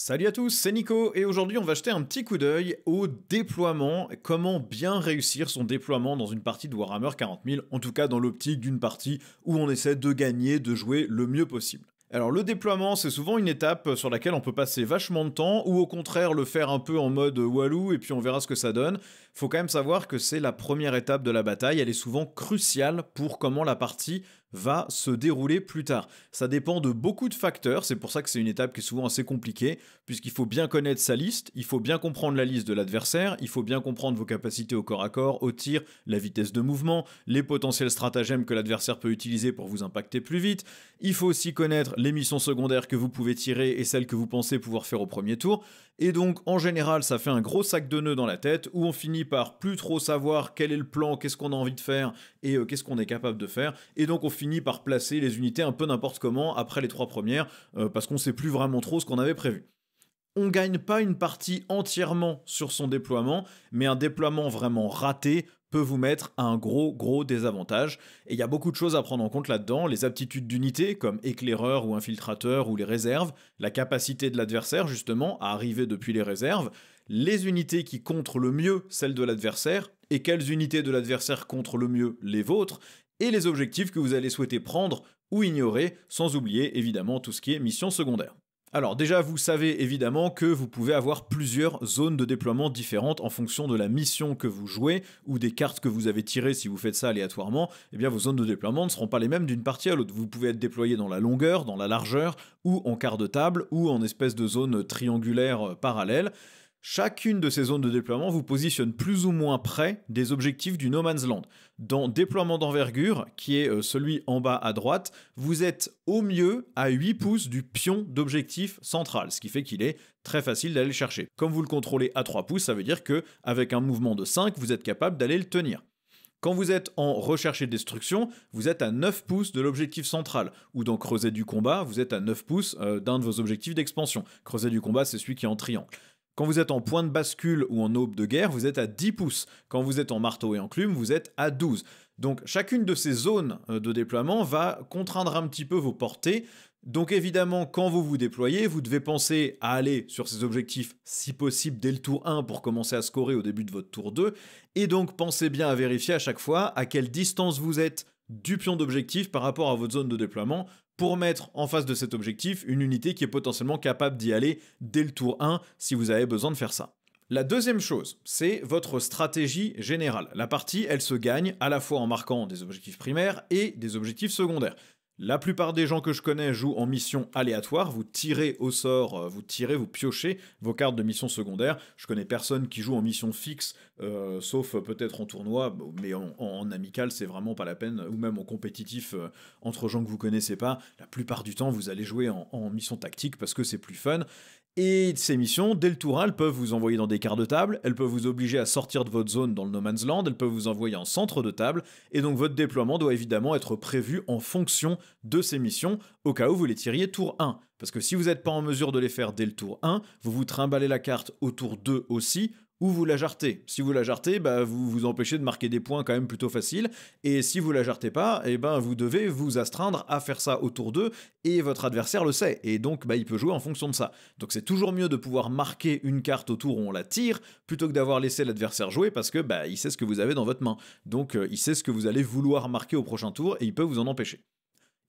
Salut à tous, c'est Nico et aujourd'hui on va jeter un petit coup d'œil au déploiement, comment bien réussir son déploiement dans une partie de Warhammer 40 000, en tout cas dans l'optique d'une partie où on essaie de gagner, de jouer le mieux possible. Alors le déploiement c'est souvent une étape sur laquelle on peut passer vachement de temps ou au contraire le faire un peu en mode walou et puis on verra ce que ça donne. Faut quand même savoir que c'est la première étape de la bataille, elle est souvent cruciale pour comment la partie va se dérouler plus tard. Ça dépend de beaucoup de facteurs, c'est pour ça que c'est une étape qui est souvent assez compliquée, puisqu'il faut bien connaître sa liste, il faut bien comprendre la liste de l'adversaire, il faut bien comprendre vos capacités au corps à corps, au tir, la vitesse de mouvement, les potentiels stratagèmes que l'adversaire peut utiliser pour vous impacter plus vite, il faut aussi connaître les missions secondaires que vous pouvez tirer et celles que vous pensez pouvoir faire au premier tour, et donc en général ça fait un gros sac de nœuds dans la tête, où on finit par plus trop savoir quel est le plan, qu'est-ce qu'on a envie de faire, et qu'est-ce qu'on est capable de faire, et donc on finit par placer les unités un peu n'importe comment après les trois premières, parce qu'on sait plus vraiment trop ce qu'on avait prévu. On gagne pas une partie entièrement sur son déploiement, mais un déploiement vraiment raté peut vous mettre à un gros désavantage. Et il y a beaucoup de choses à prendre en compte là-dedans, les aptitudes d'unité, comme éclaireur ou infiltrateur ou les réserves, la capacité de l'adversaire justement à arriver depuis les réserves, les unités qui contrent le mieux celles de l'adversaire, et quelles unités de l'adversaire contrent le mieux les vôtres, et les objectifs que vous allez souhaiter prendre ou ignorer, sans oublier évidemment tout ce qui est mission secondaire. Alors déjà, vous savez évidemment que vous pouvez avoir plusieurs zones de déploiement différentes en fonction de la mission que vous jouez ou des cartes que vous avez tirées si vous faites ça aléatoirement. Eh bien, vos zones de déploiement ne seront pas les mêmes d'une partie à l'autre. Vous pouvez être déployé dans la longueur, dans la largeur, ou en quart de table, ou en espèce de zone triangulaire parallèle. Chacune de ces zones de déploiement vous positionne plus ou moins près des objectifs du No Man's Land. Dans déploiement d'envergure, qui est celui en bas à droite, vous êtes au mieux à 8 pouces du pion d'objectif central, ce qui fait qu'il est très facile d'aller le chercher. Comme vous le contrôlez à 3 pouces, ça veut dire que avec un mouvement de 5, vous êtes capable d'aller le tenir. Quand vous êtes en recherche et destruction, vous êtes à 9 pouces de l'objectif central. Ou dans creuset du combat, vous êtes à 9 pouces d'un de vos objectifs d'expansion. Creuset du combat, c'est celui qui est en triangle. Quand vous êtes en point de bascule ou en aube de guerre, vous êtes à 10 pouces. Quand vous êtes en marteau et enclume, vous êtes à 12. Donc chacune de ces zones de déploiement va contraindre un petit peu vos portées. Donc évidemment, quand vous vous déployez, vous devez penser à aller sur ces objectifs, si possible dès le tour 1 pour commencer à scorer au début de votre tour 2. Et donc pensez bien à vérifier à chaque fois à quelle distance vous êtes du pion d'objectif par rapport à votre zone de déploiement pour mettre en face de cet objectif une unité qui est potentiellement capable d'y aller dès le tour 1 si vous avez besoin de faire ça. La deuxième chose, c'est votre stratégie générale. La partie, elle se gagne à la fois en marquant des objectifs primaires et des objectifs secondaires. La plupart des gens que je connais jouent en mission aléatoire, vous tirez au sort, vous piochez vos cartes de mission secondaire. Je connais personne qui joue en mission fixe, sauf peut-être en tournoi, mais en amical c'est vraiment pas la peine, ou même en compétitif entre gens que vous connaissez pas. La plupart du temps vous allez jouer en mission tactique parce que c'est plus fun. Et ces missions, dès le tour 1, elles peuvent vous envoyer dans des quarts de table, elles peuvent vous obliger à sortir de votre zone dans le No Man's Land, elles peuvent vous envoyer en centre de table, et donc votre déploiement doit évidemment être prévu en fonction de ces missions, au cas où vous les tiriez tour 1. Parce que si vous n'êtes pas en mesure de les faire dès le tour 1, vous vous trimballez la carte au tour 2 aussi, ou vous la jartez. Si vous la jartez, vous vous empêchez de marquer des points quand même plutôt faciles, et si vous la jartez pas, vous devez vous astreindre à faire ça au tour 2, et votre adversaire le sait, et donc il peut jouer en fonction de ça. Donc c'est toujours mieux de pouvoir marquer une carte au tour où on la tire, plutôt que d'avoir laissé l'adversaire jouer, parce que il sait ce que vous avez dans votre main. Donc il sait ce que vous allez vouloir marquer au prochain tour, et il peut vous en empêcher.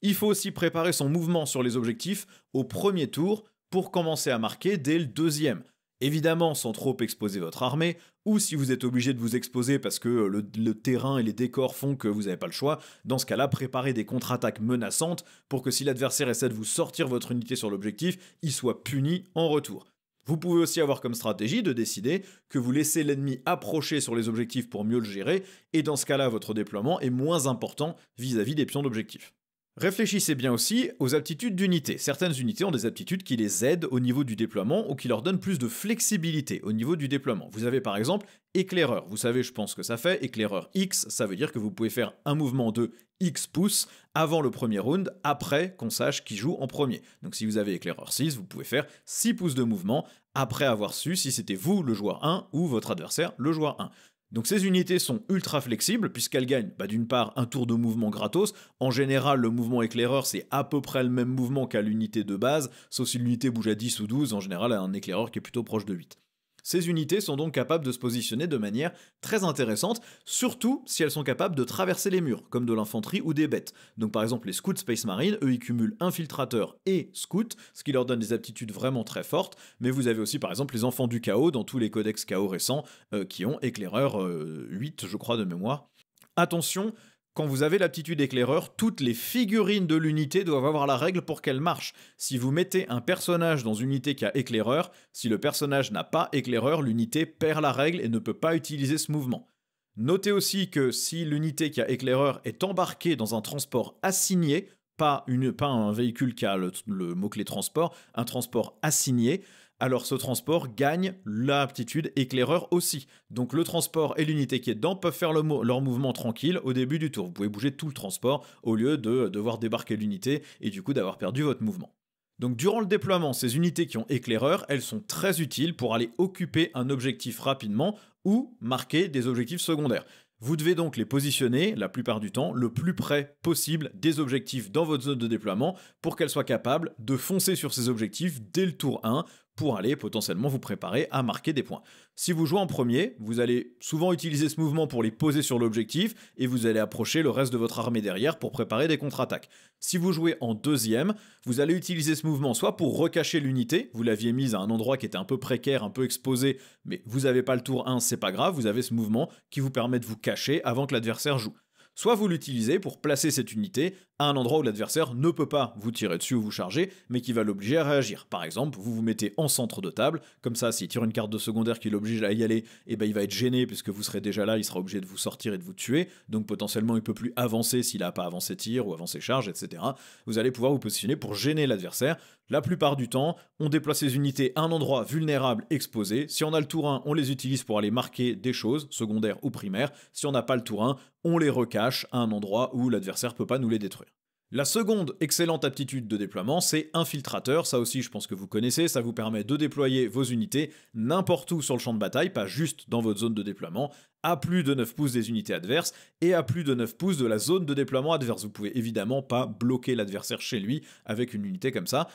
Il faut aussi préparer son mouvement sur les objectifs au premier tour, pour commencer à marquer dès le deuxième. Évidemment sans trop exposer votre armée, ou si vous êtes obligé de vous exposer parce que le terrain et les décors font que vous n'avez pas le choix, dans ce cas-là, préparez des contre-attaques menaçantes pour que si l'adversaire essaie de vous sortir votre unité sur l'objectif, il soit puni en retour. Vous pouvez aussi avoir comme stratégie de décider que vous laissez l'ennemi approcher sur les objectifs pour mieux le gérer, et dans ce cas-là, votre déploiement est moins important vis-à-vis des pions d'objectif. Réfléchissez bien aussi aux aptitudes d'unité. Certaines unités ont des aptitudes qui les aident au niveau du déploiement ou qui leur donnent plus de flexibilité au niveau du déploiement. Vous avez par exemple éclaireur. Vous savez, je pense que ça fait éclaireur X, ça veut dire que vous pouvez faire un mouvement de X pouces avant le premier round, après qu'on sache qui joue en premier. Donc si vous avez éclaireur 6, vous pouvez faire 6 pouces de mouvement après avoir su si c'était vous le joueur 1 ou votre adversaire le joueur 1. Donc ces unités sont ultra flexibles puisqu'elles gagnent d'une part un tour de mouvement gratos. En général, le mouvement éclaireur c'est à peu près le même mouvement qu'à l'unité de base, sauf si l'unité bouge à 10 ou 12, en général un éclaireur qui est plutôt proche de 8. Ces unités sont donc capables de se positionner de manière très intéressante, surtout si elles sont capables de traverser les murs, comme de l'infanterie ou des bêtes. Donc par exemple les scouts Space Marine, eux ils cumulent infiltrateurs et scouts, ce qui leur donne des aptitudes vraiment très fortes, mais vous avez aussi par exemple les enfants du chaos dans tous les codex chaos récents, qui ont éclaireur 8 je crois de mémoire. Attention, quand vous avez l'aptitude éclaireur, toutes les figurines de l'unité doivent avoir la règle pour qu'elle marche. Si vous mettez un personnage dans une unité qui a éclaireur, si le personnage n'a pas éclaireur, l'unité perd la règle et ne peut pas utiliser ce mouvement. Notez aussi que si l'unité qui a éclaireur est embarquée dans un transport assigné, pas un véhicule qui a le mot-clé transport, un transport assigné, alors ce transport gagne l'aptitude éclaireur aussi. Donc le transport et l'unité qui est dedans peuvent faire leur mouvement tranquille au début du tour. Vous pouvez bouger tout le transport au lieu de devoir débarquer l'unité et du coup d'avoir perdu votre mouvement. Donc durant le déploiement, ces unités qui ont éclaireur, elles sont très utiles pour aller occuper un objectif rapidement ou marquer des objectifs secondaires. Vous devez donc les positionner, la plupart du temps, le plus près possible des objectifs dans votre zone de déploiement pour qu'elles soient capables de foncer sur ces objectifs dès le tour 1 pour aller potentiellement vous préparer à marquer des points. Si vous jouez en premier, vous allez souvent utiliser ce mouvement pour les poser sur l'objectif et vous allez approcher le reste de votre armée derrière pour préparer des contre-attaques. Si vous jouez en deuxième, vous allez utiliser ce mouvement soit pour recacher l'unité, vous l'aviez mise à un endroit qui était un peu précaire, un peu exposé, mais vous n'avez pas le tour 1, c'est pas grave, vous avez ce mouvement qui vous permet de vous cacher avant que l'adversaire joue. Soit vous l'utilisez pour placer cette unité à un endroit où l'adversaire ne peut pas vous tirer dessus ou vous charger, mais qui va l'obliger à réagir. Par exemple, vous vous mettez en centre de table, comme ça s'il tire une carte de secondaire qui l'oblige à y aller, et il va être gêné puisque vous serez déjà là, il sera obligé de vous sortir et de vous tuer, donc potentiellement il peut plus avancer s'il n'a pas avancé tir ou avancé charge, etc. Vous allez pouvoir vous positionner pour gêner l'adversaire. La plupart du temps, on déploie ces unités à un endroit vulnérable, exposé. Si on a le tour 1, on les utilise pour aller marquer des choses, secondaires ou primaires. Si on n'a pas le tour 1, on les recache à un endroit où l'adversaire ne peut pas nous les détruire. La seconde excellente aptitude de déploiement, c'est infiltrateur. Ça aussi, je pense que vous connaissez. Ça vous permet de déployer vos unités n'importe où sur le champ de bataille, pas juste dans votre zone de déploiement, à plus de 9 pouces des unités adverses et à plus de 9 pouces de la zone de déploiement adverse. Vous pouvez évidemment pas bloquer l'adversaire chez lui avec une unité comme ça.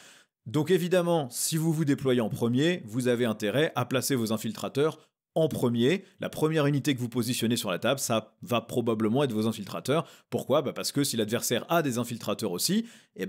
Donc évidemment, si vous vous déployez en premier, vous avez intérêt à placer vos infiltrateurs en premier. La première unité que vous positionnez sur la table, ça va probablement être vos infiltrateurs. Pourquoi ? Parce que si l'adversaire a des infiltrateurs aussi,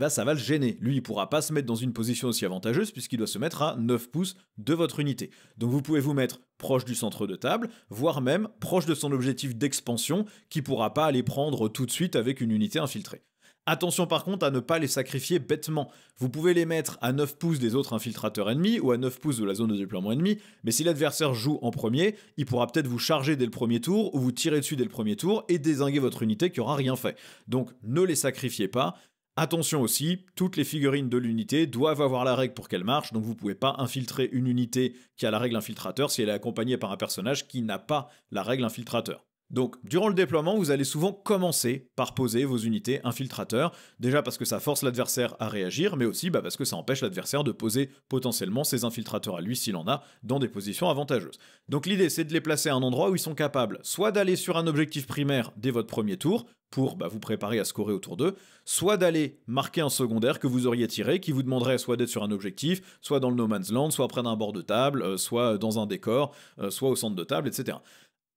ça va le gêner. Lui, il pourra pas se mettre dans une position aussi avantageuse puisqu'il doit se mettre à 9 pouces de votre unité. Donc vous pouvez vous mettre proche du centre de table, voire même proche de son objectif d'expansion qui pourra pas aller prendre tout de suite avec une unité infiltrée. Attention par contre à ne pas les sacrifier bêtement. Vous pouvez les mettre à 9 pouces des autres infiltrateurs ennemis ou à 9 pouces de la zone de déploiement ennemi, mais si l'adversaire joue en premier, il pourra peut-être vous charger dès le premier tour ou vous tirer dessus dès le premier tour et dézinguer votre unité qui aura rien fait. Donc ne les sacrifiez pas. Attention aussi, toutes les figurines de l'unité doivent avoir la règle pour qu'elle marche, donc vous ne pouvez pas infiltrer une unité qui a la règle infiltrateur si elle est accompagnée par un personnage qui n'a pas la règle infiltrateur. Donc, durant le déploiement, vous allez souvent commencer par poser vos unités infiltrateurs, déjà parce que ça force l'adversaire à réagir, mais aussi parce que ça empêche l'adversaire de poser potentiellement ses infiltrateurs à lui s'il en a, dans des positions avantageuses. Donc l'idée c'est de les placer à un endroit où ils sont capables soit d'aller sur un objectif primaire dès votre premier tour, pour vous préparer à scorer autour d'eux, soit d'aller marquer un secondaire que vous auriez tiré, qui vous demanderait soit d'être sur un objectif, soit dans le no man's land, soit près d'un bord de table, soit dans un décor, soit au centre de table, etc.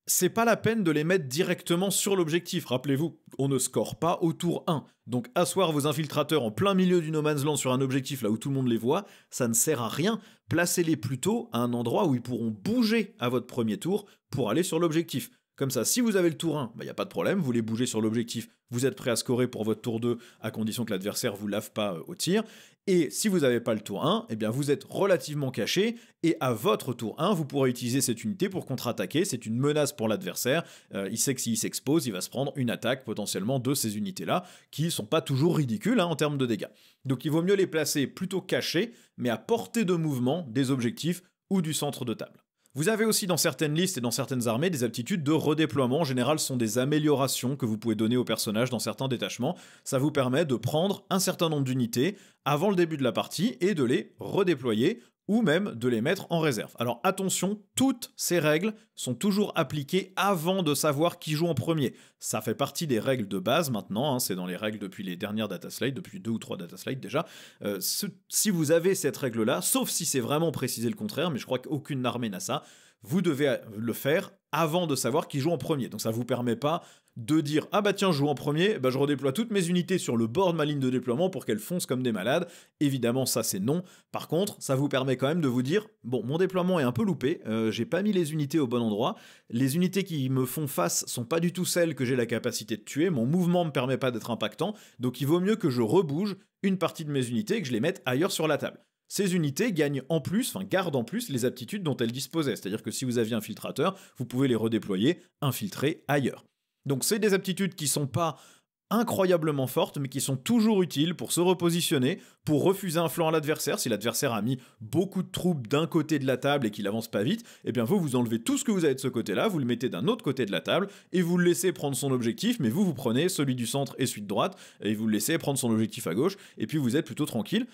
C'est pas la peine de les mettre directement sur l'objectif. Rappelez-vous, on ne score pas au tour 1. Donc asseoir vos infiltrateurs en plein milieu du no man's land sur un objectif là où tout le monde les voit, ça ne sert à rien. Placez-les plutôt à un endroit où ils pourront bouger à votre premier tour pour aller sur l'objectif. Comme ça, si vous avez le tour 1, il n'y a pas de problème, vous les bougez sur l'objectif, vous êtes prêt à scorer pour votre tour 2, à condition que l'adversaire ne vous lave pas au tir. Et si vous n'avez pas le tour 1, vous êtes relativement caché, et à votre tour 1, vous pourrez utiliser cette unité pour contre-attaquer, c'est une menace pour l'adversaire, il sait que s'il s'expose, il va se prendre une attaque potentiellement de ces unités-là, qui ne sont pas toujours ridicules en termes de dégâts. Donc il vaut mieux les placer plutôt cachés, mais à portée de mouvement des objectifs ou du centre de table. Vous avez aussi dans certaines listes et dans certaines armées des aptitudes de redéploiement. En général, ce sont des améliorations que vous pouvez donner aux personnages dans certains détachements. Ça vous permet de prendre un certain nombre d'unités avant le début de la partie et de les redéployer ou même de les mettre en réserve. Alors attention, toutes ces règles sont toujours appliquées avant de savoir qui joue en premier. Ça fait partie des règles de base maintenant, hein, c'est dans les règles depuis les dernières dataslides, depuis 2 ou 3 dataslides déjà. Si vous avez cette règle-là, sauf si c'est vraiment précisé le contraire, mais je crois qu'aucune armée n'a ça, vous devez le faire avant de savoir qui joue en premier. Donc ça vous permet pas de dire « Ah bah tiens, je joue en premier, bah je redéploie toutes mes unités sur le bord de ma ligne de déploiement pour qu'elles foncent comme des malades. » Évidemment, ça c'est non. Par contre, ça vous permet quand même de vous dire « Bon, mon déploiement est un peu loupé, j'ai pas mis les unités au bon endroit, les unités qui me font face sont pas du tout celles que j'ai la capacité de tuer, mon mouvement me permet pas d'être impactant, donc il vaut mieux que je rebouge une partie de mes unités et que je les mette ailleurs sur la table. » Ces unités gagnent en plus, gardent en plus les aptitudes dont elles disposaient. C'est-à-dire que si vous aviez un filtrateur, vous pouvez les redéployer, infiltrer ailleurs. Donc c'est des aptitudes qui sont pas incroyablement fortes, mais qui sont toujours utiles pour se repositionner, pour refuser un flanc à l'adversaire. Si l'adversaire a mis beaucoup de troupes d'un côté de la table et qu'il avance pas vite, eh bien vous enlevez tout ce que vous avez de ce côté-là, vous le mettez d'un autre côté de la table, et vous le laissez prendre son objectif, mais vous prenez celui du centre et celui de droite, et vous le laissez prendre son objectif à gauche, et puis vous êtes plutôt tranquille.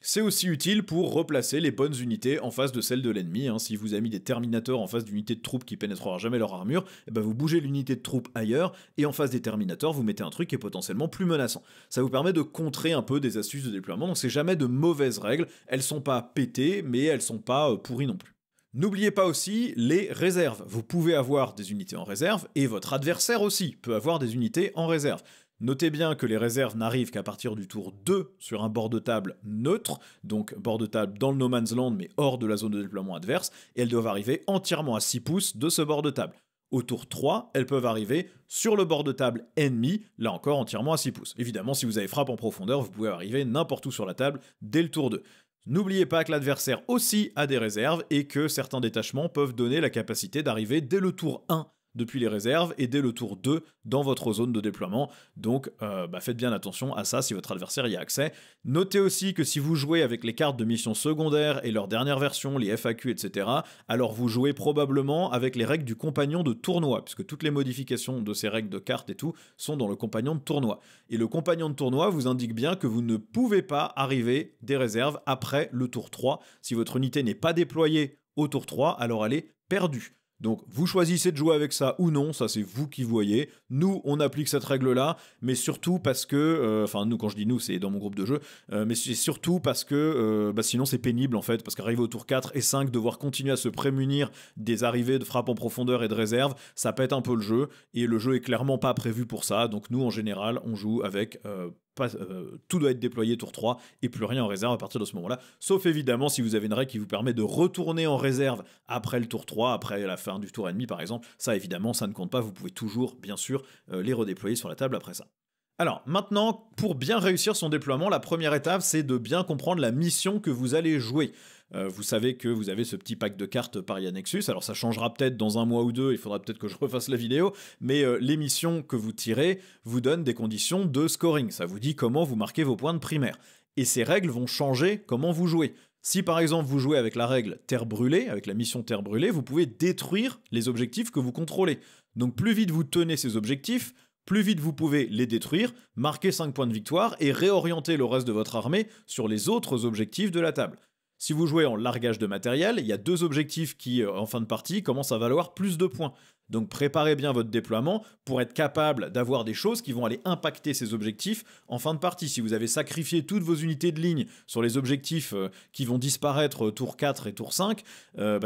C'est aussi utile pour replacer les bonnes unités en face de celles de l'ennemi. Si vous avez mis des terminateurs en face d'unités de troupes qui pénétrera jamais leur armure, eh ben vous bougez l'unité de troupes ailleurs, et en face des terminateurs, vous mettez un truc qui est potentiellement plus menaçant. Ça vous permet de contrer un peu des astuces de déploiement, donc c'est jamais de mauvaises règles, elles sont pas pétées, mais elles sont pas pourries non plus. N'oubliez pas aussi les réserves. Vous pouvez avoir des unités en réserve, et votre adversaire aussi peut avoir des unités en réserve. Notez bien que les réserves n'arrivent qu'à partir du tour 2 sur un bord de table neutre, donc bord de table dans le no man's land mais hors de la zone de déploiement adverse, et elles doivent arriver entièrement à 6 pouces de ce bord de table. Au tour 3, elles peuvent arriver sur le bord de table ennemi, là encore entièrement à 6 pouces. Évidemment, si vous avez frappe en profondeur, vous pouvez arriver n'importe où sur la table dès le tour 2. N'oubliez pas que l'adversaire aussi a des réserves et que certains détachements peuvent donner la capacité d'arriver dès le tour 1 depuis les réserves et dès le tour 2 dans votre zone de déploiement. Donc faites bien attention à ça si votre adversaire y a accès. Notez aussi que si vous jouez avec les cartes de mission secondaires et leur dernière version, les FAQ, etc., alors vous jouez probablement avec les règles du compagnon de tournoi, puisque toutes les modifications de ces règles de cartes et tout sont dans le compagnon de tournoi. Et le compagnon de tournoi vous indique bien que vous ne pouvez pas arriver des réserves après le tour 3. Si votre unité n'est pas déployée au tour 3, alors elle est perdue. Donc vous choisissez de jouer avec ça ou non, ça c'est vous qui voyez. Nous, on applique cette règle-là, mais surtout parce que... nous, quand je dis nous, c'est dans mon groupe de jeu, mais c'est surtout parce que sinon c'est pénible en fait, parce qu'arriver au tour 4 et 5, devoir continuer à se prémunir des arrivées de frappe en profondeur et de réserve, ça pète un peu le jeu, et le jeu est clairement pas prévu pour ça, donc nous, en général, on joue avec... tout doit être déployé tour 3 et plus rien en réserve à partir de ce moment-là, sauf évidemment si vous avez une règle qui vous permet de retourner en réserve après le tour 3, après la fin du tour ennemi par exemple, ça évidemment ça ne compte pas, vous pouvez toujours bien sûr les redéployer sur la table après ça. Alors maintenant, pour bien réussir son déploiement, la première étape c'est de bien comprendre la mission que vous allez jouer. Vous savez que vous avez ce petit pack de cartes Paria Nexus, alors ça changera peut-être dans un mois ou deux, il faudra peut-être que je refasse la vidéo, mais les missions que vous tirez vous donnent des conditions de scoring, ça vous dit comment vous marquez vos points de primaire. Et ces règles vont changer comment vous jouez. Si par exemple vous jouez avec la règle Terre Brûlée, avec la mission Terre Brûlée, vous pouvez détruire les objectifs que vous contrôlez. Donc plus vite vous tenez ces objectifs, plus vite vous pouvez les détruire, marquer 5 points de victoire et réorienter le reste de votre armée sur les autres objectifs de la table. Si vous jouez en largage de matériel, il y a 2 objectifs qui, en fin de partie, commencent à valoir plus de points. Donc préparez bien votre déploiement pour être capable d'avoir des choses qui vont aller impacter ces objectifs en fin de partie. Si vous avez sacrifié toutes vos unités de ligne sur les objectifs qui vont disparaître tour 4 et tour 5,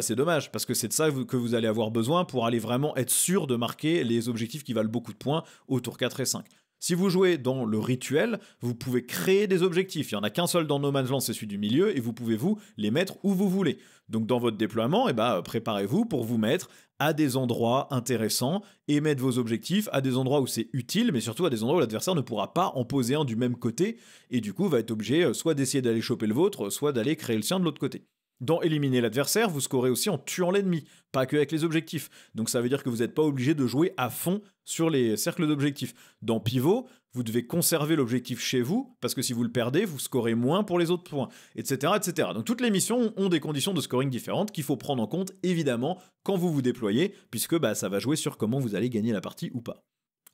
c'est dommage, parce que c'est de ça que vous allez avoir besoin pour aller vraiment être sûr de marquer les objectifs qui valent beaucoup de points au tour 4 et 5. Si vous jouez dans le rituel, vous pouvez créer des objectifs. Il n'y en a qu'un seul dans No Man's Land, c'est celui du milieu, et vous pouvez vous les mettre où vous voulez. Donc dans votre déploiement, préparez-vous pour vous mettre à des endroits intéressants et mettre vos objectifs à des endroits où c'est utile, mais surtout à des endroits où l'adversaire ne pourra pas en poser un du même côté, et du coup va être obligé soit d'essayer d'aller choper le vôtre, soit d'aller créer le sien de l'autre côté. Dans éliminer l'adversaire, vous scorez aussi en tuant l'ennemi, pas que avec les objectifs. Donc ça veut dire que vous n'êtes pas obligé de jouer à fond sur les cercles d'objectifs. Dans Pivot, vous devez conserver l'objectif chez vous, parce que si vous le perdez, vous scorez moins pour les autres points, etc., etc. Donc toutes les missions ont des conditions de scoring différentes qu'il faut prendre en compte, évidemment, quand vous vous déployez, puisque ça va jouer sur comment vous allez gagner la partie ou pas.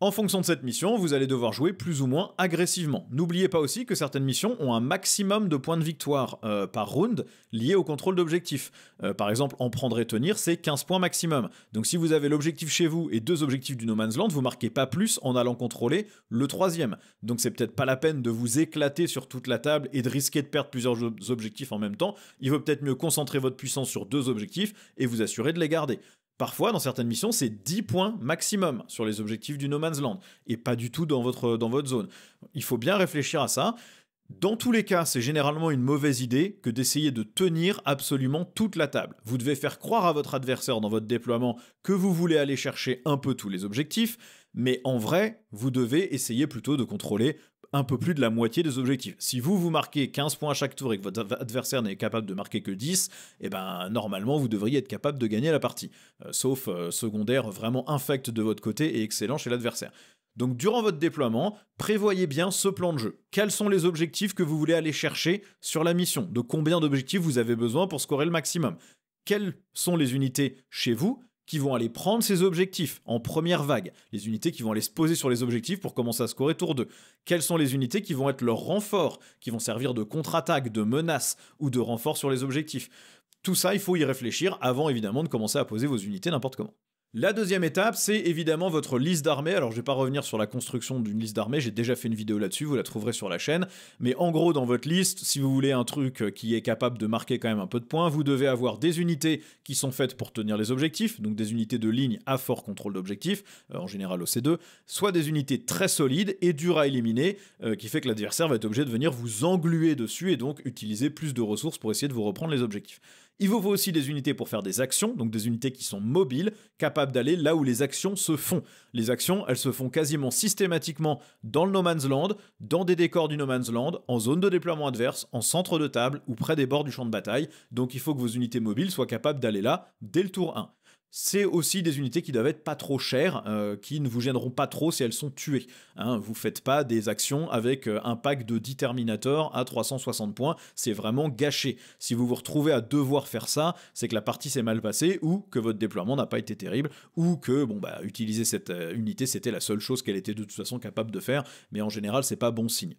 En fonction de cette mission, vous allez devoir jouer plus ou moins agressivement. N'oubliez pas aussi que certaines missions ont un maximum de points de victoire par round liés au contrôle d'objectifs. Par exemple, en prendre et tenir, c'est 15 points maximum. Donc si vous avez l'objectif chez vous et 2 objectifs du No Man's Land, vous marquez pas plus en allant contrôler le 3e. Donc c'est peut-être pas la peine de vous éclater sur toute la table et de risquer de perdre plusieurs objectifs en même temps. Il vaut peut-être mieux concentrer votre puissance sur 2 objectifs et vous assurer de les garder. Parfois, dans certaines missions, c'est 10 points maximum sur les objectifs du No Man's Land, et pas du tout dans votre zone. Il faut bien réfléchir à ça. Dans tous les cas, c'est généralement une mauvaise idée que d'essayer de tenir absolument toute la table. Vous devez faire croire à votre adversaire dans votre déploiement que vous voulez aller chercher un peu tous les objectifs, mais en vrai, vous devez essayer plutôt de contrôler un peu plus de la moitié des objectifs. Si vous marquez 15 points à chaque tour et que votre adversaire n'est capable de marquer que 10, eh ben, normalement, vous devriez être capable de gagner la partie. Sauf secondaire vraiment infect de votre côté et excellent chez l'adversaire. Donc, durant votre déploiement, prévoyez bien ce plan de jeu. Quels sont les objectifs que vous voulez aller chercher sur la mission? De combien d'objectifs vous avez besoin pour scorer le maximum? Quelles sont les unités chez vous qui vont aller prendre ces objectifs en première vague, les unités qui vont aller se poser sur les objectifs pour commencer à scorer tour 2. Quelles sont les unités qui vont être leurs renforts, qui vont servir de contre-attaque, de menace ou de renfort sur les objectifs? Tout ça, il faut y réfléchir avant évidemment de commencer à poser vos unités n'importe comment. La deuxième étape, c'est évidemment votre liste d'armées. Alors je vais pas revenir sur la construction d'une liste d'armées, j'ai déjà fait une vidéo là-dessus, vous la trouverez sur la chaîne. Mais en gros, dans votre liste, si vous voulez un truc qui est capable de marquer quand même un peu de points, vous devez avoir des unités qui sont faites pour tenir les objectifs, donc des unités de ligne à fort contrôle d'objectifs, en général au C2, soit des unités très solides et dures à éliminer, qui fait que l'adversaire va être obligé de venir vous engluer dessus et donc utiliser plus de ressources pour essayer de vous reprendre les objectifs. Il vous faut aussi des unités pour faire des actions, donc des unités qui sont mobiles, capables d'aller là où les actions se font. Les actions, elles se font quasiment systématiquement dans le No Man's Land, dans des décors du No Man's Land, en zone de déploiement adverse, en centre de table ou près des bords du champ de bataille. Donc il faut que vos unités mobiles soient capables d'aller là dès le tour 1. C'est aussi des unités qui doivent être pas trop chères, qui ne vous gêneront pas trop si elles sont tuées. Hein, vous faites pas des actions avec un pack de 10 Terminator à 360 points, c'est vraiment gâché. Si vous vous retrouvez à devoir faire ça, c'est que la partie s'est mal passée, ou que votre déploiement n'a pas été terrible, ou que utiliser cette unité c'était la seule chose qu'elle était de toute façon capable de faire, mais en général c'est pas bon signe.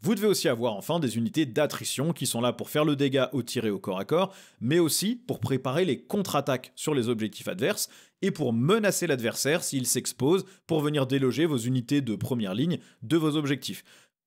Vous devez aussi avoir enfin des unités d'attrition qui sont là pour faire le dégât au tir et au corps à corps, mais aussi pour préparer les contre-attaques sur les objectifs adverses et pour menacer l'adversaire s'il s'expose pour venir déloger vos unités de première ligne de vos objectifs.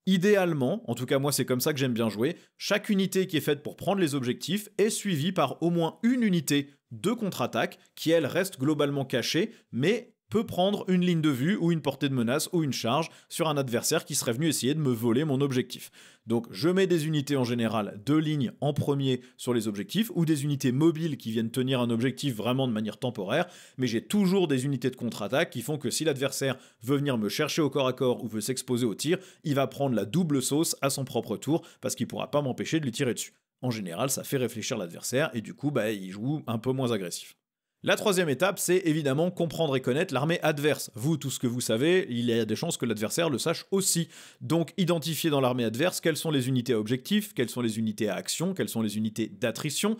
Idéalement, en tout cas moi c'est comme ça que j'aime bien jouer, chaque unité qui est faite pour prendre les objectifs est suivie par au moins une unité de contre-attaque qui elle reste globalement cachée, mais peut prendre une ligne de vue ou une portée de menace ou une charge sur un adversaire qui serait venu essayer de me voler mon objectif. Donc je mets des unités en général de ligne en premier sur les objectifs ou des unités mobiles qui viennent tenir un objectif vraiment de manière temporaire, mais j'ai toujours des unités de contre-attaque qui font que si l'adversaire veut venir me chercher au corps à corps ou veut s'exposer au tir, il va prendre la double sauce à son propre tour parce qu'il pourra pas m'empêcher de lui tirer dessus. En général, ça fait réfléchir l'adversaire et du coup, il joue un peu moins agressif. La troisième étape, c'est évidemment comprendre et connaître l'armée adverse. Vous, tout ce que vous savez, il y a des chances que l'adversaire le sache aussi. Donc, identifiez dans l'armée adverse quelles sont les unités à objectif, quelles sont les unités à action, quelles sont les unités d'attrition.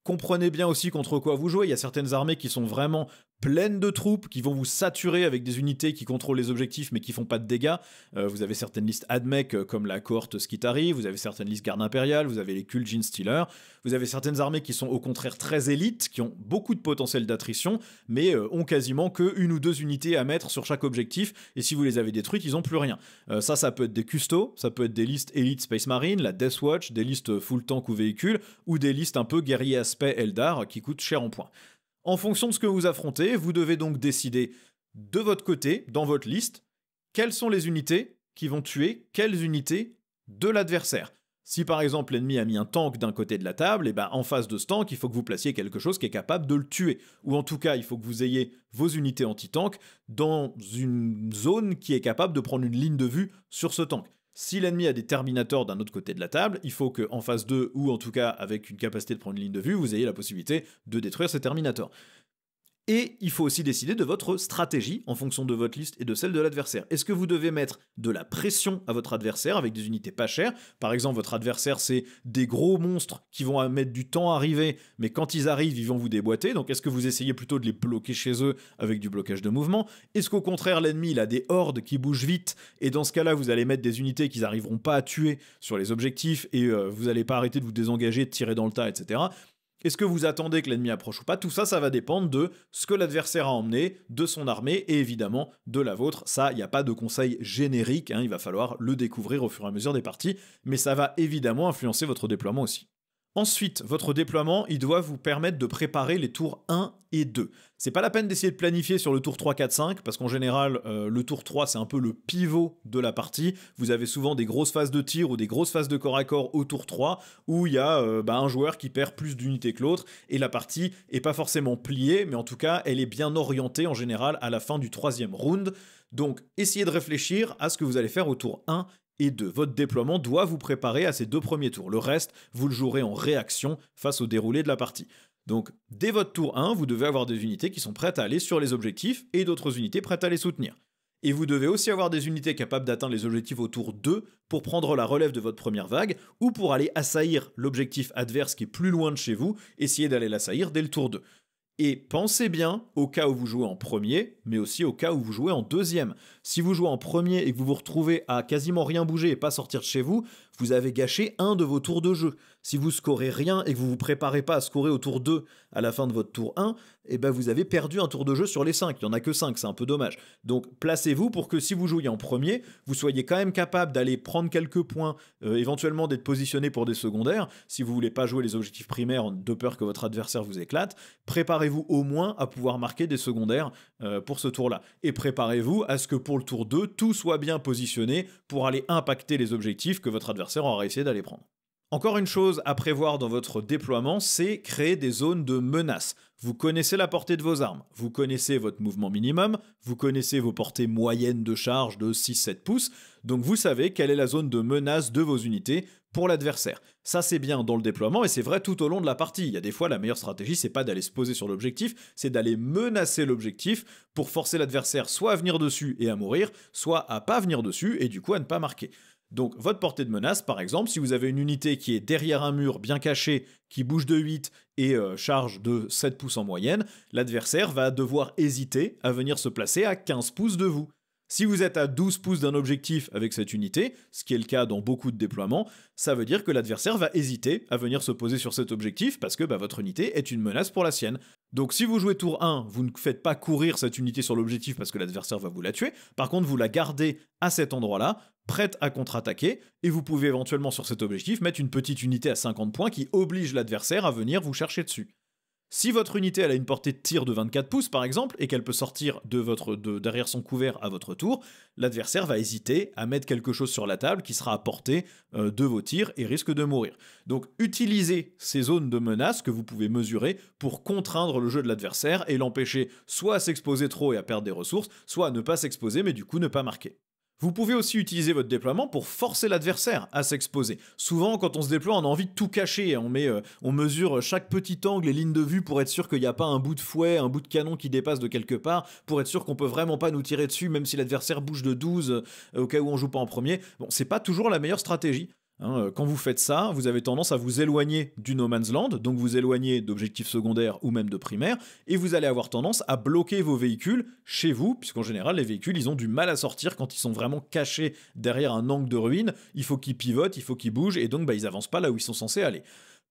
Comprenez bien aussi contre quoi vous jouez. Il y a certaines armées qui sont vraiment pleines de troupes, qui vont vous saturer avec des unités qui contrôlent les objectifs mais qui font pas de dégâts. Vous avez certaines listes AdMech comme la cohorte Skitari, vous avez certaines listes Garde Impériale, vous avez les Kuljin Stealer, vous avez certaines armées qui sont au contraire très élites, qui ont beaucoup de potentiel d'attrition, mais ont quasiment que une ou deux unités à mettre sur chaque objectif, et si vous les avez détruites, ils ont plus rien. Ça peut être des custos, ça peut être des listes Elite Space Marine, la Death Watch, des listes full tank ou véhicule, ou des listes un peu guerrier aspect Eldar qui coûtent cher en points. En fonction de ce que vous affrontez, vous devez donc décider de votre côté, dans votre liste, quelles sont les unités qui vont tuer quelles unités de l'adversaire. Si par exemple l'ennemi a mis un tank d'un côté de la table, et en face de ce tank, il faut que vous placiez quelque chose qui est capable de le tuer. Ou en tout cas, il faut que vous ayez vos unités anti-tank dans une zone qui est capable de prendre une ligne de vue sur ce tank. Si l'ennemi a des Terminators d'un autre côté de la table, il faut qu'en phase 2, ou en tout cas avec une capacité de prendre une ligne de vue, vous ayez la possibilité de détruire ces Terminators. Et il faut aussi décider de votre stratégie en fonction de votre liste et de celle de l'adversaire. Est-ce que vous devez mettre de la pression à votre adversaire avec des unités pas chères? Par exemple, votre adversaire, c'est des gros monstres qui vont mettre du temps à arriver, mais quand ils arrivent, ils vont vous déboîter. Donc est-ce que vous essayez plutôt de les bloquer chez eux avec du blocage de mouvement? Est-ce qu'au contraire, l'ennemi, il a des hordes qui bougent vite, et dans ce cas-là, vous allez mettre des unités qu'ils n'arriveront pas à tuer sur les objectifs, et vous n'allez pas arrêter de vous désengager, de tirer dans le tas, etc. Est-ce que vous attendez que l'ennemi approche ou pas? Tout ça, ça va dépendre de ce que l'adversaire a emmené, de son armée et évidemment de la vôtre. Ça, il n'y a pas de conseil générique, il va falloir le découvrir au fur et à mesure des parties, mais ça va évidemment influencer votre déploiement aussi. Ensuite, votre déploiement, il doit vous permettre de préparer les tours 1 et 2. C'est pas la peine d'essayer de planifier sur le tour 3, 4, 5, parce qu'en général, le tour 3, c'est un peu le pivot de la partie. Vous avez souvent des grosses phases de tir ou des grosses phases de corps à corps au tour 3, où il y a un joueur qui perd plus d'unités que l'autre, et la partie est pas forcément pliée, mais en tout cas, elle est bien orientée en général à la fin du 3e round. Donc, essayez de réfléchir à ce que vous allez faire au tour 1 et 2. Votre déploiement doit vous préparer à ces 2 premiers tours. Le reste, vous le jouerez en réaction face au déroulé de la partie. Donc, dès votre tour 1, vous devez avoir des unités qui sont prêtes à aller sur les objectifs et d'autres unités prêtes à les soutenir. Et vous devez aussi avoir des unités capables d'atteindre les objectifs au tour 2 pour prendre la relève de votre première vague ou pour aller assaillir l'objectif adverse qui est plus loin de chez vous, essayer d'aller l'assaillir dès le tour 2. Et pensez bien au cas où vous jouez en premier, mais aussi au cas où vous jouez en deuxième. Si vous jouez en premier et que vous vous retrouvez à quasiment rien bouger et pas sortir de chez vous, vous avez gâché un de vos tours de jeu. Si vous scorez rien et que vous vous préparez pas à scorer au tour 2 à la fin de votre tour 1, vous avez perdu un tour de jeu sur les 5. Il n'y en a que 5, c'est un peu dommage. Donc placez-vous pour que si vous jouiez en premier, vous soyez quand même capable d'aller prendre quelques points, éventuellement d'être positionné pour des secondaires. Si vous voulez pas jouer les objectifs primaires de peur que votre adversaire vous éclate, préparez-vous au moins à pouvoir marquer des secondaires pour ce tour-là. Et préparez-vous à ce que pour le tour 2, tout soit bien positionné pour aller impacter les objectifs que votre adversaire aura essayé d'aller prendre. Encore une chose à prévoir dans votre déploiement, c'est créer des zones de menace. Vous connaissez la portée de vos armes, vous connaissez votre mouvement minimum, vous connaissez vos portées moyennes de charge de 6-7 pouces, donc vous savez quelle est la zone de menace de vos unités pour l'adversaire. Ça c'est bien dans le déploiement et c'est vrai tout au long de la partie. Il y a des fois la meilleure stratégie c'est pas d'aller se poser sur l'objectif, c'est d'aller menacer l'objectif pour forcer l'adversaire soit à venir dessus et à mourir, soit à pas venir dessus et du coup à ne pas marquer. Donc votre portée de menace, par exemple, si vous avez une unité qui est derrière un mur bien caché, qui bouge de 8 et charge de 7 pouces en moyenne, l'adversaire va devoir hésiter à venir se placer à 15 pouces de vous. Si vous êtes à 12 pouces d'un objectif avec cette unité, ce qui est le cas dans beaucoup de déploiements, ça veut dire que l'adversaire va hésiter à venir se poser sur cet objectif parce que votre unité est une menace pour la sienne. Donc si vous jouez tour 1, vous ne faites pas courir cette unité sur l'objectif parce que l'adversaire va vous la tuer, par contre vous la gardez à cet endroit-là, prête à contre-attaquer, et vous pouvez éventuellement sur cet objectif mettre une petite unité à 50 points qui oblige l'adversaire à venir vous chercher dessus. Si votre unité elle a une portée de tir de 24 pouces par exemple, et qu'elle peut sortir derrière son couvert à votre tour, l'adversaire va hésiter à mettre quelque chose sur la table qui sera à portée de vos tirs et risque de mourir. Donc utilisez ces zones de menace que vous pouvez mesurer pour contraindre le jeu de l'adversaire et l'empêcher soit à s'exposer trop et à perdre des ressources, soit à ne pas s'exposer mais du coup ne pas marquer. Vous pouvez aussi utiliser votre déploiement pour forcer l'adversaire à s'exposer. Souvent, quand on se déploie, on a envie de tout cacher. On mesure chaque petit angle et ligne de vue pour être sûr qu'il n'y a pas un bout de fouet, un bout de canon qui dépasse de quelque part, pour être sûr qu'on peut vraiment pas nous tirer dessus, même si l'adversaire bouge de 12, au cas où on joue pas en premier. Bon, c'est pas toujours la meilleure stratégie. Quand vous faites ça, vous avez tendance à vous éloigner du no man's land, donc vous éloigner d'objectifs secondaires ou même de primaires, et vous allez avoir tendance à bloquer vos véhicules chez vous, puisqu'en général les véhicules ils ont du mal à sortir quand ils sont vraiment cachés derrière un angle de ruine, il faut qu'ils pivotent, il faut qu'ils bougent, et donc ils avancent pas là où ils sont censés aller.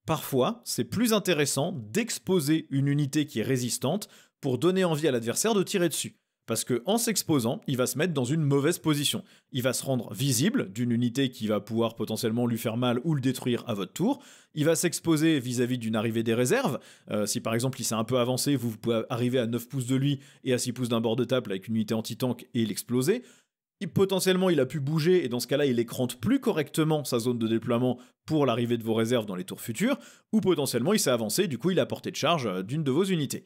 Parfois, c'est plus intéressant d'exposer une unité qui est résistante pour donner envie à l'adversaire de tirer dessus. Parce qu'en s'exposant, il va se mettre dans une mauvaise position. Il va se rendre visible d'une unité qui va pouvoir potentiellement lui faire mal ou le détruire à votre tour. Il va s'exposer vis-à-vis d'une arrivée des réserves. Si par exemple il s'est un peu avancé, vous pouvez arriver à 9 pouces de lui et à 6 pouces d'un bord de table avec une unité anti-tank et l'exploser. Potentiellement il a pu bouger et dans ce cas-là il écrante plus correctement sa zone de déploiement pour l'arrivée de vos réserves dans les tours futurs. Ou potentiellement il s'est avancé, du coup il a porté de charge d'une de vos unités.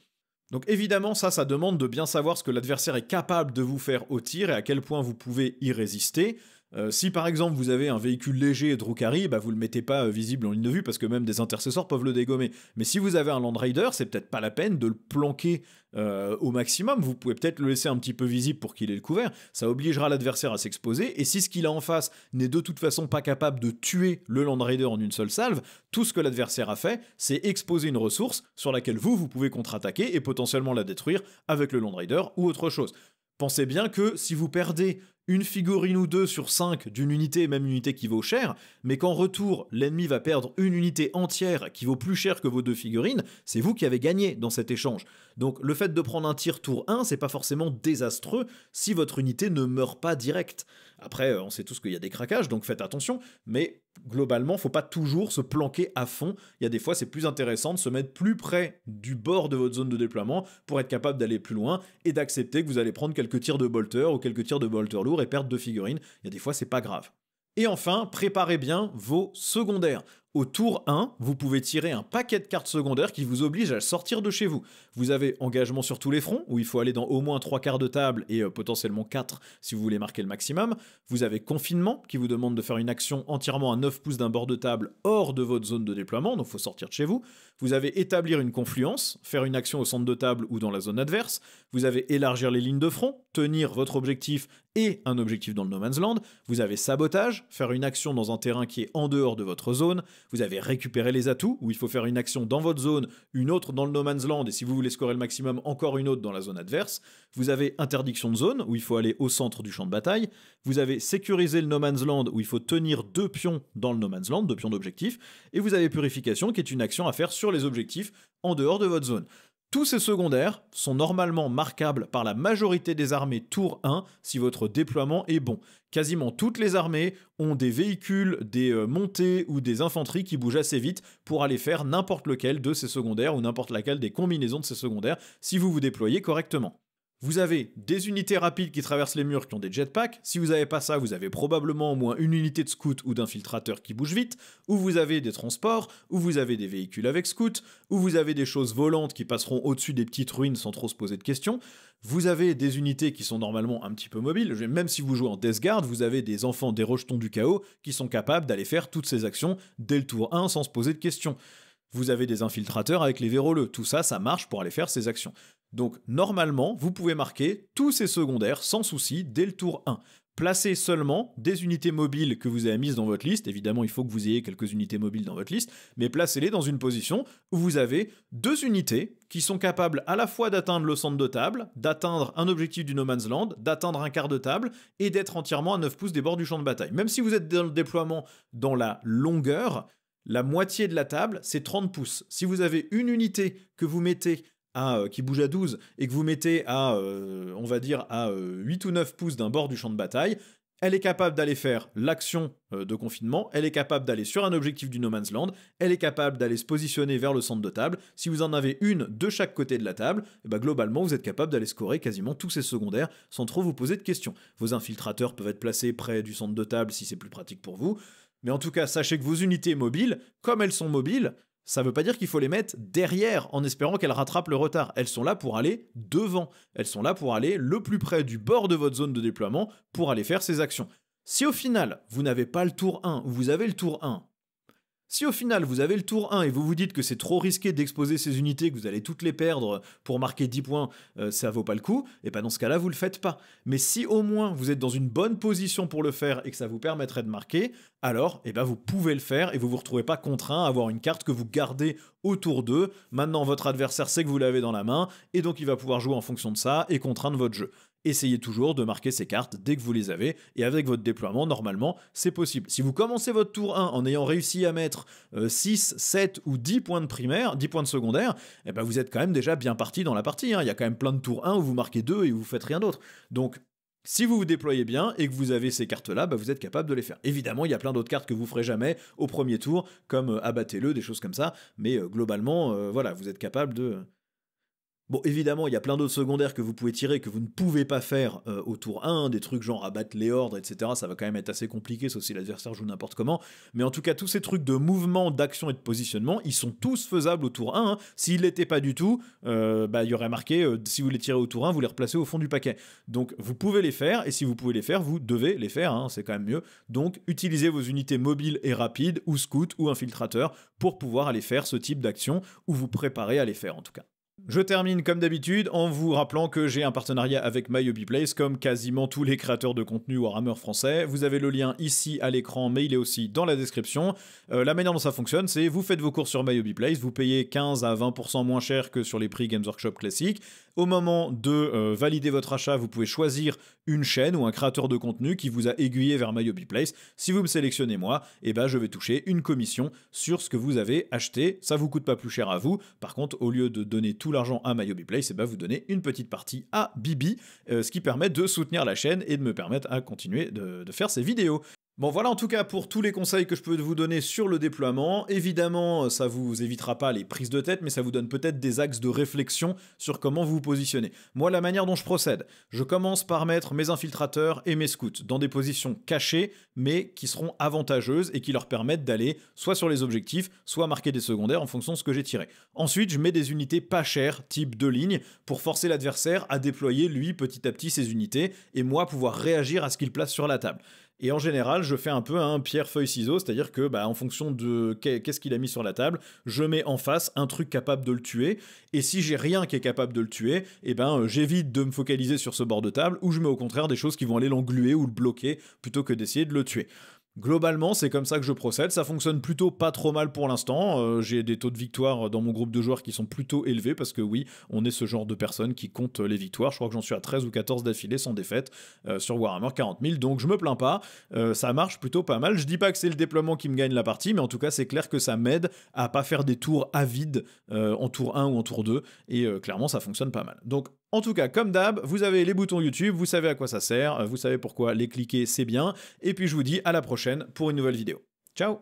Donc évidemment, ça demande de bien savoir ce que l'adversaire est capable de vous faire au tir et à quel point vous pouvez y résister. Si par exemple vous avez un véhicule léger et Drukhari, bah vous le mettez pas visible en ligne de vue parce que même des intercesseurs peuvent le dégommer. Mais si vous avez un Land Raider, c'est peut-être pas la peine de le planquer au maximum. Vous pouvez peut-être le laisser un petit peu visible pour qu'il ait le couvert. Ça obligera l'adversaire à s'exposer. Et si ce qu'il a en face n'est de toute façon pas capable de tuer le Land Raider en une seule salve, tout ce que l'adversaire a fait, c'est exposer une ressource sur laquelle vous pouvez contre-attaquer et potentiellement la détruire avec le Land Raider ou autre chose. Pensez bien que si vous perdez une figurine ou deux sur 5 d'une unité, même une unité qui vaut cher, mais qu'en retour, l'ennemi va perdre une unité entière qui vaut plus cher que vos 2 figurines, c'est vous qui avez gagné dans cet échange. Donc le fait de prendre un tir tour 1, c'est pas forcément désastreux si votre unité ne meurt pas direct. Après, on sait tous qu'il y a des craquages, donc faites attention, mais globalement, faut pas toujours se planquer à fond. Il y a des fois, c'est plus intéressant de se mettre plus près du bord de votre zone de déploiement pour être capable d'aller plus loin et d'accepter que vous allez prendre quelques tirs de bolter ou quelques tirs de bolter lourds et perdre 2 figurines. Il y a des fois, c'est pas grave. Et enfin, préparez bien vos secondaires. Au tour 1, vous pouvez tirer un paquet de cartes secondaires qui vous oblige à sortir de chez vous. Vous avez engagement sur tous les fronts, où il faut aller dans au moins 3 quarts de table et potentiellement 4 si vous voulez marquer le maximum. Vous avez confinement, qui vous demande de faire une action entièrement à 9 pouces d'un bord de table hors de votre zone de déploiement, donc il faut sortir de chez vous. Vous avez établir une confluence, faire une action au centre de table ou dans la zone adverse. Vous avez élargir les lignes de front, tenir votre objectif et un objectif dans le No Man's Land. Vous avez sabotage, faire une action dans un terrain qui est en dehors de votre zone. Vous avez récupéré les atouts, où il faut faire une action dans votre zone, une autre dans le No Man's Land, et si vous voulez scorer le maximum, encore une autre dans la zone adverse. Vous avez interdiction de zone, où il faut aller au centre du champ de bataille. Vous avez sécurisé le No Man's Land, où il faut tenir 2 pions dans le No Man's Land, 2 pions d'objectif. Et vous avez purification, qui est une action à faire sur les objectifs en dehors de votre zone. Tous ces secondaires sont normalement marquables par la majorité des armées tour 1 si votre déploiement est bon. Quasiment toutes les armées ont des véhicules, des montées ou des infanteries qui bougent assez vite pour aller faire n'importe lequel de ces secondaires ou n'importe laquelle des combinaisons de ces secondaires si vous vous déployez correctement. Vous avez des unités rapides qui traversent les murs qui ont des jetpacks. Si vous n'avez pas ça, vous avez probablement au moins une unité de scout ou d'infiltrateur qui bouge vite, ou vous avez des transports, ou vous avez des véhicules avec scout, ou vous avez des choses volantes qui passeront au-dessus des petites ruines sans trop se poser de questions. Vous avez des unités qui sont normalement un petit peu mobiles. Même si vous jouez en Death Guard, vous avez des enfants des rejetons du chaos qui sont capables d'aller faire toutes ces actions dès le tour 1 sans se poser de questions. Vous avez des infiltrateurs avec les véroleux. Tout ça, ça marche pour aller faire ces actions. Donc normalement, vous pouvez marquer tous ces secondaires sans souci dès le tour 1. Placez seulement des unités mobiles que vous avez mises dans votre liste. Évidemment, il faut que vous ayez quelques unités mobiles dans votre liste, mais placez-les dans une position où vous avez 2 unités qui sont capables à la fois d'atteindre le centre de table, d'atteindre un objectif du No Man's Land, d'atteindre un quart de table et d'être entièrement à 9 pouces des bords du champ de bataille. Même si vous êtes dans le déploiement dans la longueur, la moitié de la table, c'est 30 pouces. Si vous avez une unité que vous mettez qui bouge à 12 et que vous mettez à, on va dire, à 8 ou 9 pouces d'un bord du champ de bataille, elle est capable d'aller faire l'action de confinement, elle est capable d'aller sur un objectif du No Man's Land, elle est capable d'aller se positionner vers le centre de table. Si vous en avez une de chaque côté de la table, et ben globalement, vous êtes capable d'aller scorer quasiment tous ces secondaires sans trop vous poser de questions. Vos infiltrateurs peuvent être placés près du centre de table si c'est plus pratique pour vous. Mais en tout cas, sachez que vos unités mobiles, comme elles sont mobiles, ça ne veut pas dire qu'il faut les mettre derrière en espérant qu'elles rattrapent le retard. Elles sont là pour aller devant. Elles sont là pour aller le plus près du bord de votre zone de déploiement pour aller faire ces actions. Si au final, vous n'avez pas le tour 1 ou vous avez le tour 1, si au final vous avez le tour 1 et vous vous dites que c'est trop risqué d'exposer ces unités, que vous allez toutes les perdre pour marquer 10 points, ça vaut pas le coup, et pas dans ce cas-là vous le faites pas. Mais si au moins vous êtes dans une bonne position pour le faire et que ça vous permettrait de marquer, alors vous pouvez le faire et vous vous retrouvez pas contraint à avoir une carte que vous gardez au tour 2. Maintenant votre adversaire sait que vous l'avez dans la main et donc il va pouvoir jouer en fonction de ça et contraindre votre jeu. Essayez toujours de marquer ces cartes dès que vous les avez, et avec votre déploiement, normalement, c'est possible. Si vous commencez votre tour 1 en ayant réussi à mettre 6, 7 ou 10 points de primaire, 10 points de secondaire, vous êtes quand même déjà bien parti dans la partie. Il y a quand même plein de tours 1 où vous marquez 2 et vous faites rien d'autre. Donc, si vous vous déployez bien et que vous avez ces cartes-là, vous êtes capable de les faire. Évidemment, il y a plein d'autres cartes que vous ferez jamais au premier tour, comme abattez-le, des choses comme ça, mais globalement, vous êtes capable de... Bon, évidemment, il y a plein d'autres secondaires que vous pouvez tirer que vous ne pouvez pas faire au tour 1, des trucs genre abattre les hordes, etc. Ça va quand même être assez compliqué, sauf si l'adversaire joue n'importe comment. Mais en tout cas, tous ces trucs de mouvement, d'action et de positionnement, ils sont tous faisables au tour 1. Hein. S'ils l'étaient pas du tout, il y aurait marqué si vous les tirez au tour 1, vous les replacez au fond du paquet. Donc vous pouvez les faire, et si vous pouvez les faire, vous devez les faire, hein, c'est quand même mieux. Donc utilisez vos unités mobiles et rapides, ou scouts, ou infiltrateurs, pour pouvoir aller faire ce type d'action, ou vous préparer à les faire en tout cas. Je termine comme d'habitude en vous rappelant que j'ai un partenariat avec MyHobbyPlace comme quasiment tous les créateurs de contenu Warhammer français. Vous avez le lien ici à l'écran mais il est aussi dans la description. La manière dont ça fonctionne c'est vous faites vos courses sur MyHobbyPlace, vous payez 15 à 20% moins cher que sur les prix Games Workshop classiques. Au moment de valider votre achat, vous pouvez choisir une chaîne ou un créateur de contenu qui vous a aiguillé vers MyHobbyPlace. Si vous me sélectionnez moi, je vais toucher une commission sur ce que vous avez acheté. Ça vous coûte pas plus cher à vous. Par contre, au lieu de donner tout l'argent à MyHobbyPlace, vous donnez une petite partie à Bibi, ce qui permet de soutenir la chaîne et de me permettre à continuer de faire ces vidéos. Bon voilà en tout cas pour tous les conseils que je peux vous donner sur le déploiement. Évidemment, ça vous évitera pas les prises de tête, mais ça vous donne peut-être des axes de réflexion sur comment vous vous positionnez. Moi, la manière dont je procède, je commence par mettre mes infiltrateurs et mes scouts dans des positions cachées, mais qui seront avantageuses et qui leur permettent d'aller soit sur les objectifs, soit marquer des secondaires en fonction de ce que j'ai tiré. Ensuite, je mets des unités pas chères, type 2 lignes, pour forcer l'adversaire à déployer lui petit à petit ses unités, et moi pouvoir réagir à ce qu'il place sur la table. Et en général, je fais un peu un pierre-feuille-ciseau, c'est-à-dire que, en fonction de qu'est-ce qu'il a mis sur la table, je mets en face un truc capable de le tuer. Et si j'ai rien qui est capable de le tuer, j'évite de me focaliser sur ce bord de table, ou je mets au contraire des choses qui vont aller l'engluer ou le bloquer, plutôt que d'essayer de le tuer. Globalement, c'est comme ça que je procède. Ça fonctionne plutôt pas trop mal pour l'instant. J'ai des taux de victoire dans mon groupe de joueurs qui sont plutôt élevés parce que oui, on est ce genre de personnes qui comptent les victoires. Je crois que j'en suis à 13 ou 14 d'affilée sans défaite sur Warhammer 40 000. Donc je me plains pas. Ça marche plutôt pas mal. Je dis pas que c'est le déploiement qui me gagne la partie, mais en tout cas, c'est clair que ça m'aide à pas faire des tours à vide en tour 1 ou en tour 2. Et clairement, ça fonctionne pas mal. Donc en tout cas, comme d'hab, vous avez les boutons YouTube, vous savez à quoi ça sert, vous savez pourquoi les cliquer, c'est bien. Et puis je vous dis à la prochaine pour une nouvelle vidéo. Ciao!